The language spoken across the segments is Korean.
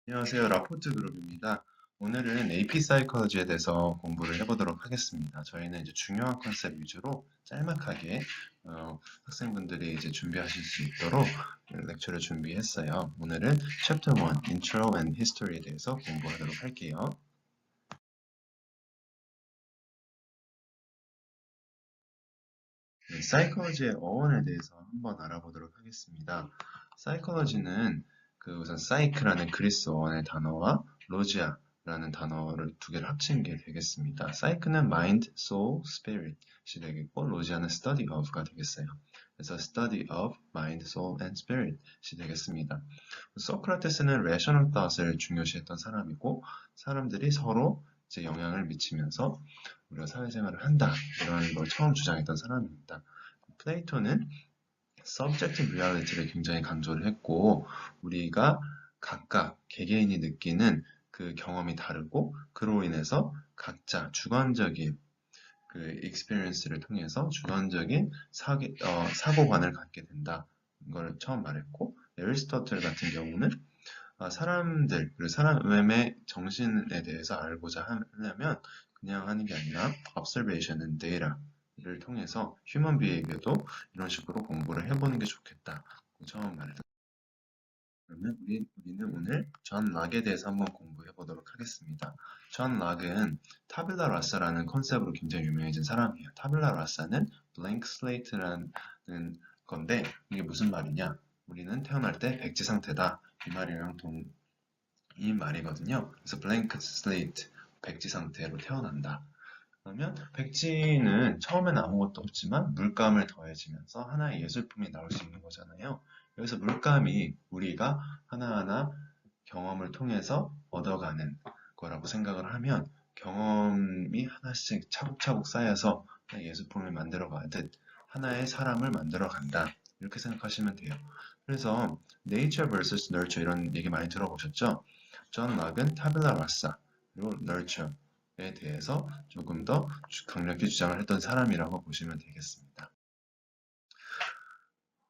안녕하세요. 라포트 그룹입니다. 오늘은 AP 사이콜로지에 대해서 공부를 해보도록 하겠습니다. 저희는 이제 중요한 컨셉 위주로 짤막하게 학생분들이 이제 준비하실 수 있도록 렉처를 준비했어요. 오늘은 Chapter 1, Intro and History에 대해서 공부하도록 할게요. 네, 사이콜로지의 어원에 대해서 한번 알아보도록 하겠습니다. 사이콜로지는 우선 사이크라는 그리스 어원의 단어와 로지아라는 단어를 두 개를 합친 게 되겠습니다. 사이크는 mind, soul, spirit이 되겠고 로지아는 study of가 되겠어요. 그래서 study of mind, soul, and spirit이 되겠습니다. 소크라테스는 rational thought을 중요시했던 사람이고 사람들이 서로 이제 영향을 미치면서 우리가 사회생활을 한다 이런 걸 처음 주장했던 사람입니다. 플레이토는 subjective reality를 굉장히 강조를 했고 우리가 각각 개개인이 느끼는 그 경험이 다르고 그로 인해서 각자 주관적인 그 experience를 통해서 주관적인 사고관을 갖게 된다. 이걸 처음 말했고 애리스토텔 같은 경우는 사람들, 그리고 사람의 정신에 대해서 알고자 하려면 그냥 하는 게 아니라 observation and data를 통해서 human behavior도 이런 식으로 공부를 해보는 게 좋겠다. 처음 말했던. 그러면 우리는 오늘 존 락에 대해서 한번 공부해 보도록 하겠습니다. 존 락은 타빌라 라사라는 컨셉으로 굉장히 유명해진 사람이에요. 타빌라 라사는 blank slate라는 건데 이게 무슨 말이냐? 우리는 태어날 때 백지 상태다. 이 말이랑 이 말이거든요. 그래서 blank slate, 백지 상태로 태어난다. 그러면 백지는 처음엔 아무것도 없지만 물감을 더해지면서 하나의 예술품이 나올 수 있는 거잖아요. 여기서 물감이 우리가 하나하나 경험을 통해서 얻어가는 거라고 생각을 하면 경험이 하나씩 차곡차곡 쌓여서 하나의 예술품을 만들어 가듯 하나의 사람을 만들어 간다. 이렇게 생각하시면 돼요. 그래서 nature vs nurture 이런 얘기 많이 들어보셨죠? 존 락은 타빌라 라사 그리고 nurture에 대해서 조금 더 강력히 주장을 했던 사람이라고 보시면 되겠습니다.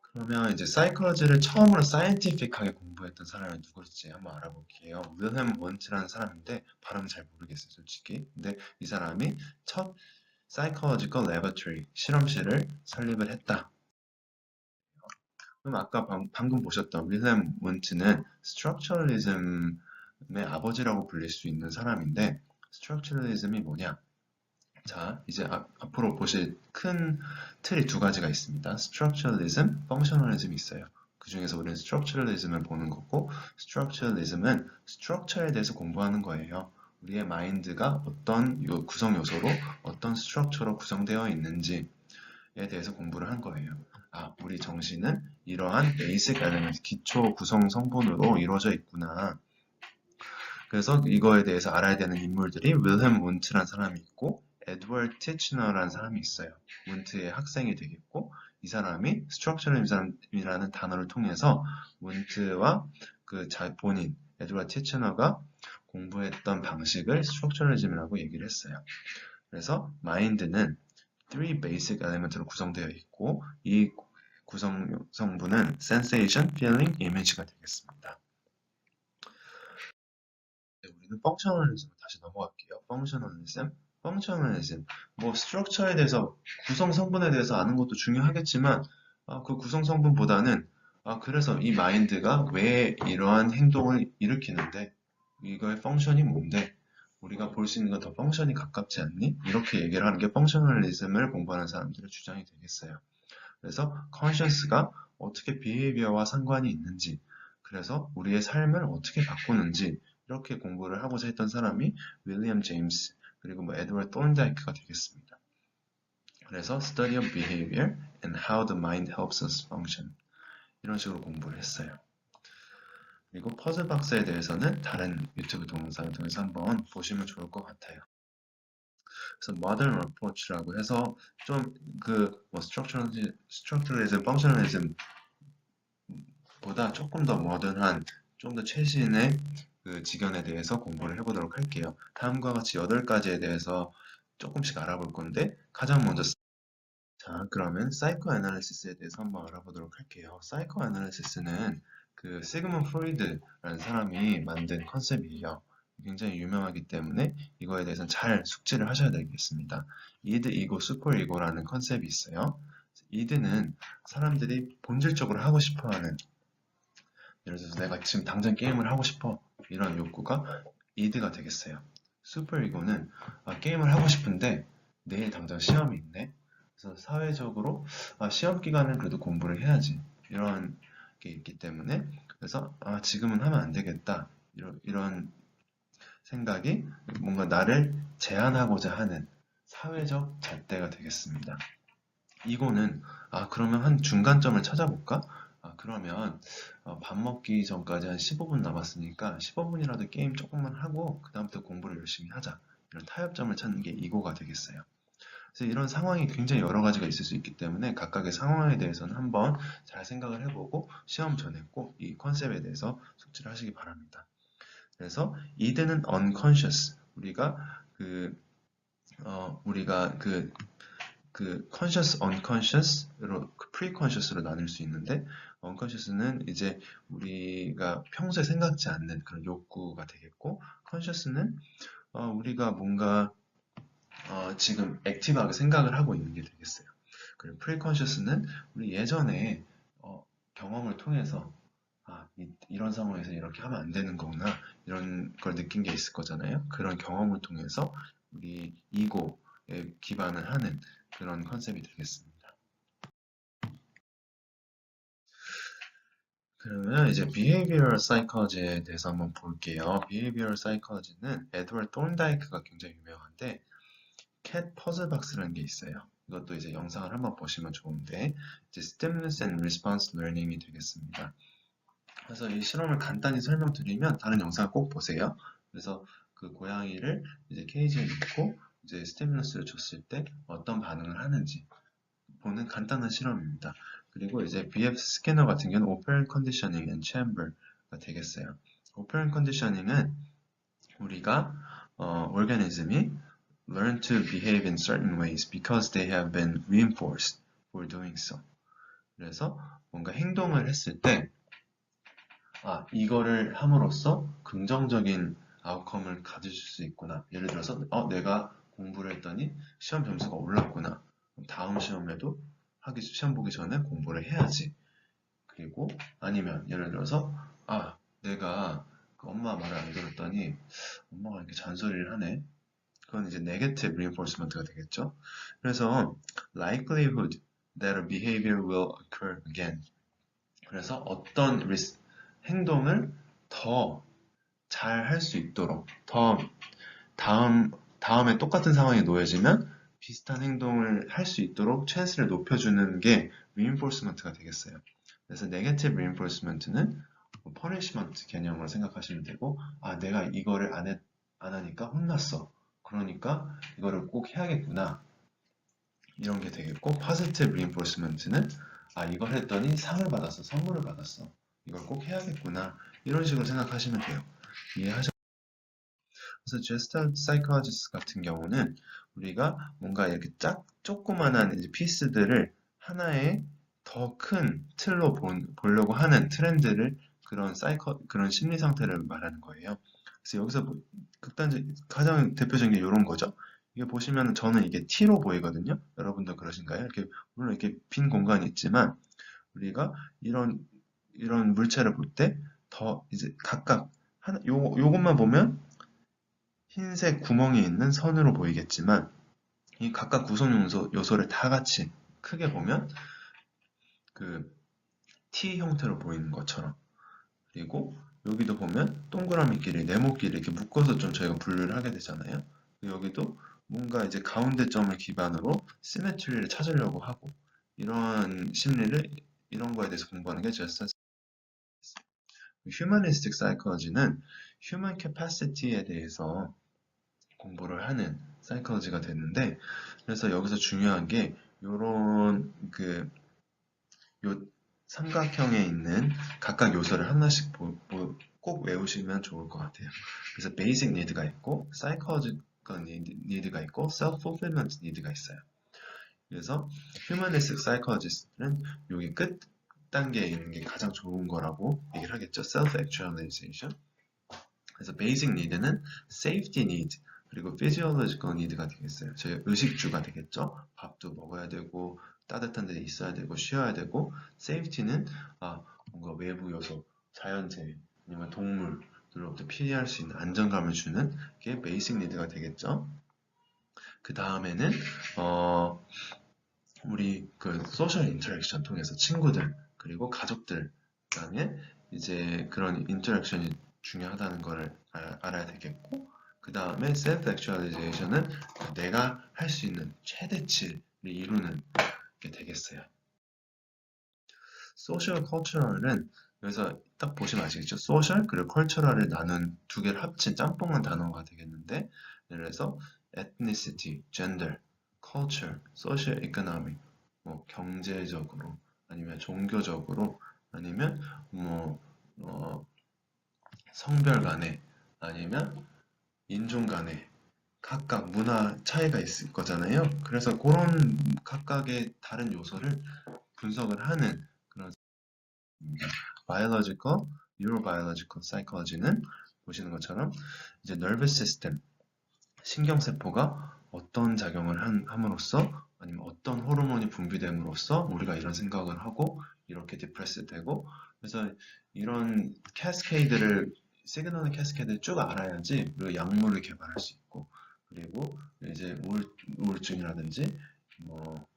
그러면 이제 사이콜로지를 처음으로 사이언티픽하게 공부했던 사람이 누구일지 한번 알아볼게요. 윌helm 원트라는 사람인데 발음 잘 모르겠어요, 솔직히. 근데 이 사람이 첫 사이콜로지컬 레버토리 실험실을 설립을 했다. 그럼 아까 방금 보셨던 윌helm 원트는 스트럭처럴리즘의 아버지라고 불릴 수 있는 사람인데 스트럭처럴리즘이 뭐냐? 자, 이제 앞으로 보실 큰 틀이 두 가지가 있습니다. structuralism, functionalism이 있어요. 그 중에서 우리는 structuralism을 보는 거고, structuralism은 structure에 대해서 공부하는 거예요. 우리의 마인드가 어떤 구성 요소로 어떤 스트럭처로 구성되어 있는지에 대해서 공부를 한 거예요. 우리 정신은 이러한 베이직 엘리먼트, 기초 구성 성분으로 이루어져 있구나. 그래서 이거에 대해서 알아야 되는 인물들이 윌helm 문트라는 사람이 있고 에드워드 티치너라는 사람이 있어요. 문트의 학생이 되겠고 이 사람이 스트럭처럴리즘이라는 단어를 통해서 문트와 본인 에드워드 티치너가 공부했던 방식을 스트럭처럴리즘이라고 얘기를 했어요. 그래서 마인드는 3 basic element로 구성되어 있고 이 구성 성분은 sensation, feeling, image가 되겠습니다. 우리는 펑셔널리즘으로 다시 넘어갈게요. 펑셔널리즘. 뭐 스트럭처에 대해서 구성 성분에 대해서 아는 것도 중요하겠지만 그 구성 성분보다는 그래서 이 마인드가 왜 이러한 행동을 일으키는데 이거의 펑션이 뭔데 우리가 볼 수 있는 건 더 펑션이 가깝지 않니? 이렇게 얘기를 하는 게 펑셔널리즘을 공부하는 사람들의 주장이 되겠어요. 그래서 conscience가 어떻게 behavior와 상관이 있는지, 그래서 우리의 삶을 어떻게 바꾸는지 이렇게 공부를 하고자 했던 사람이 윌리엄 제임스 그리고 에드워드 톤다이크가 되겠습니다. 그래서 study of behavior and how the mind helps us function 이런 식으로 공부를 했어요. 그리고 퍼즐 박스에 대해서는 다른 유튜브 동영상을 통해서 한번 보시면 좋을 것 같아요. 그래서 modern approach라고 해서 좀 structuralism, functionalism 보다 조금 더 모던한, 좀 더 최신의 그 지견에 대해서 공부를 해보도록 할게요. 다음과 같이 8가지에 대해서 조금씩 알아볼 건데, 가장 먼저, 자, 그러면 사이코애널리시스에 대해서 한번 알아보도록 할게요. 사이코애널리시스는 그 시그먼 프로이드라는 사람이 만든 컨셉이에요. 굉장히 유명하기 때문에 이거에 대해서는 잘 숙지를 하셔야 되겠습니다. 이드, 이고, 슈퍼 이고라는 컨셉이 있어요. 이드는 사람들이 본질적으로 하고 싶어하는, 예를 들어서 내가 지금 당장 게임을 하고 싶어, 이런 욕구가 이드가 되겠어요. 슈퍼 이고는 게임을 하고 싶은데 내일 당장 시험이 있네. 그래서 사회적으로 시험 기간은 그래도 공부를 해야지, 이런 게 있기 때문에, 그래서 지금은 하면 안 되겠다, 이런 생각이 뭔가 나를 제한하고자 하는 사회적 잣대가 되겠습니다. 이거는 그러면 한 중간점을 찾아볼까? 그러면 밥 먹기 전까지 한 15분 남았으니까 15분이라도 게임 조금만 하고 그 다음부터 공부를 열심히 하자, 이런 타협점을 찾는 게 이거가 되겠어요. 그래서 이런 상황이 굉장히 여러 가지가 있을 수 있기 때문에 각각의 상황에 대해서는 한번 잘 생각을 해보고 시험 전에 꼭 이 컨셉에 대해서 숙지를 하시기 바랍니다. 그래서 이드는 unconscious, 우리가 conscious, unconscious로, pre-conscious로 나눌 수 있는데, unconscious는 이제 우리가 평소에 생각지 않는 그런 욕구가 되겠고, conscious는 우리가 뭔가 지금 액티브하게 생각을 하고 있는 게 되겠어요. 그리고 pre-conscious는 우리 예전에 경험을 통해서 이런 상황에서 이렇게 하면 안 되는 거구나, 이런 걸 느낀 게 있을 거잖아요. 그런 경험을 통해서 우리 이고에 기반을 하는 그런 컨셉이 되겠습니다. 그러면 이제 behavioral psychology에 대해서 한번 볼게요. behavioral psychology는 에드워드 톤다이크가 굉장히 유명한데 캣 퍼즐 박스라는 게 있어요. 이것도 이제 영상을 한번 보시면 좋은데, 이제 stimulus and response learning이 되겠습니다. 그래서 이 실험을 간단히 설명드리면, 다른 영상을 꼭 보세요. 그래서 그 고양이를 이제 케이지에 넣고 이제 스티뮬러스를 줬을 때 어떤 반응을 하는지 보는 간단한 실험입니다. 그리고 이제 BF 스캐너 같은 경우는 Operant Conditioning and Chamber가 되겠어요. Operant Conditioning은 우리가 organism이 learn to behave in certain ways because they have been reinforced for doing so. 그래서 뭔가 행동을 했을 때 이거를 함으로써 긍정적인 아웃컴을 가질 수 있구나. 예를 들어서 내가 공부를 했더니 시험 점수가 올랐구나. 다음 시험에도 시험 보기 전에 공부를 해야지. 그리고 아니면 예를 들어서 내가 그 엄마 말을 안 들었더니 엄마가 이렇게 잔소리를 하네. 그건 이제 negative reinforcement가 되겠죠. 그래서 likelihood that a behavior will occur again. 그래서 어떤 행동을 더 잘 할 수 있도록, 더 다음에 똑같은 상황에 놓여지면 비슷한 행동을 할 수 있도록 찬스를 높여주는 게 reinforcement가 되겠어요. 그래서 negative reinforcement는 punishment 개념으로 생각하시면 되고, 내가 이거를 안 하니까 혼났어. 그러니까 이거를 꼭 해야겠구나, 이런 게 되겠고, positive reinforcement는 이걸 했더니 상을 받았어, 선물을 받았어. 이걸 꼭 해야겠구나, 이런 식으로 생각하시면 돼요. 이해하셨나요? 그래서 Gestalt Psychologist 같은 경우는 우리가 뭔가 이렇게 조그만한 이제 피스들을 하나의 더 큰 틀로 보려고 하는 트렌드를, 그런 심리 상태를 말하는 거예요. 그래서 여기서 가장 대표적인 게 이런 거죠. 이게 보시면 저는 이게 T로 보이거든요. 여러분도 그러신가요? 이렇게 물론 이렇게 빈 공간이 있지만 우리가 이런 물체를 볼 때 더 이제 각각 요것만 보면 흰색 구멍이 있는 선으로 보이겠지만 이 각각 구성 요소를 다 같이 크게 보면 그 T 형태로 보이는 것처럼, 그리고 여기도 보면 동그라미끼리 네모끼리 이렇게 묶어서 좀 저희가 분류를 하게 되잖아요. 여기도 뭔가 이제 가운데 점을 기반으로 시메트리를 찾으려고 하고, 이런 이런 거에 대해서 공부하는 게 Gestalt. Humanistic Psychology는 Human Capacity에 대해서 공부를 하는 사이클러지가 됐는데, 그래서 여기서 중요한 게 요런 요 삼각형에 있는 각각 요소를 하나씩 꼭 외우시면 좋을 것 같아요. 그래서 베이직 니드가 있고 사이콜로지컬 니드가 있고 셀프 풀필먼트 니드가 있어요. 그래서 휴머니스틱 사이콜로지스트는 여기 윗단계에 있는 게 가장 좋은 거라고 얘기를 하겠죠. self-actualization. 그래서 basic need는 safety need, 그리고 physiological need가 되겠어요. 저희 의식주가 되겠죠. 밥도 먹어야 되고, 따뜻한 데 있어야 되고, 쉬어야 되고, safety는 뭔가 외부 요소, 자연재해, 아니면 동물들로부터 피할 수 있는 안정감을 주는 게 basic need가 되겠죠. 그 다음에는 우리 그 소셜 인터랙션 통해서 친구들 그리고 가족들 간에 이제 그런 인터랙션이 중요하다는 걸 알아야 되겠고, 그 다음에 셀프 액츄얼리제이션은 내가 할 수 있는 최대치를 이루는 게 되겠어요. 소셜 컬처럴은 여기서 딱 보시면 아시겠죠? 소셜 그리고 컬처럴을 나눈 두 개를 합친 짬뽕한 단어가 되겠는데, 예를 들어서 ethnicity, gender, culture, social economic, 뭐 경제적으로 아니면 종교적으로 아니면 뭐 성별 간에 아니면 인종 간에 각각 문화 차이가 있을 거잖아요. 그래서 그런 각각의 다른 요소를 분석을 하는 그런 biological, neurobiological psychology는 보시는 것처럼 이제 nervous system, 신경세포가 어떤 작용을 함으로써 아니면 어떤 호르몬이 분비됨으로써 우리가 이런 생각을 하고 이렇게 디프레스 되고, 그래서 이런 캐스케이드를 시그널 캐스케이드를 쭉 알아야지 우리가 약물을 개발할 수 있고, 그리고 이제 우울증이라든지 뭐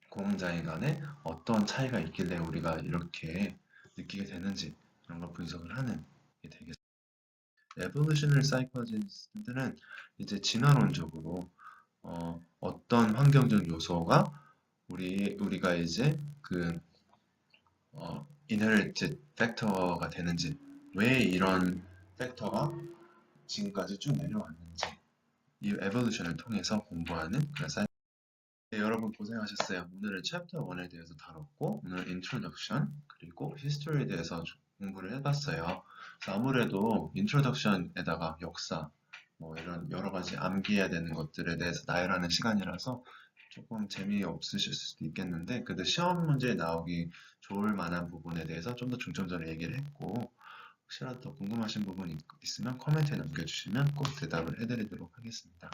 공황장애 간에 어떤 차이가 있길래 우리가 이렇게 느끼게 되는지 그런 걸 분석을 하는 게 되겠습니다. 에볼루셔너리 사이콜로지스트들은 이제 진화론적으로 어떤 환경적 요소가 우리가 이제 그 inherited 팩터가 되는지, 왜 이런 팩터가 지금까지 쭉 내려왔는지 이 에볼루션을 통해서 공부하는 그런 네, 여러분 고생하셨어요. 오늘은 챕터 1에 대해서 다뤘고, 오늘 인트로덕션 그리고 히스토리에 대해서 공부를 해봤어요. 그래서 아무래도 인트로덕션에다가 역사, 뭐 이런 여러 가지 암기해야 되는 것들에 대해서 나열하는 시간이라서 조금 재미없으실 수도 있겠는데, 그래도 시험 문제에 나오기 좋을 만한 부분에 대해서 좀 더 중점적으로 얘기를 했고, 혹시라도 더 궁금하신 부분이 있으면 코멘트에 남겨주시면 꼭 대답을 해드리도록 하겠습니다.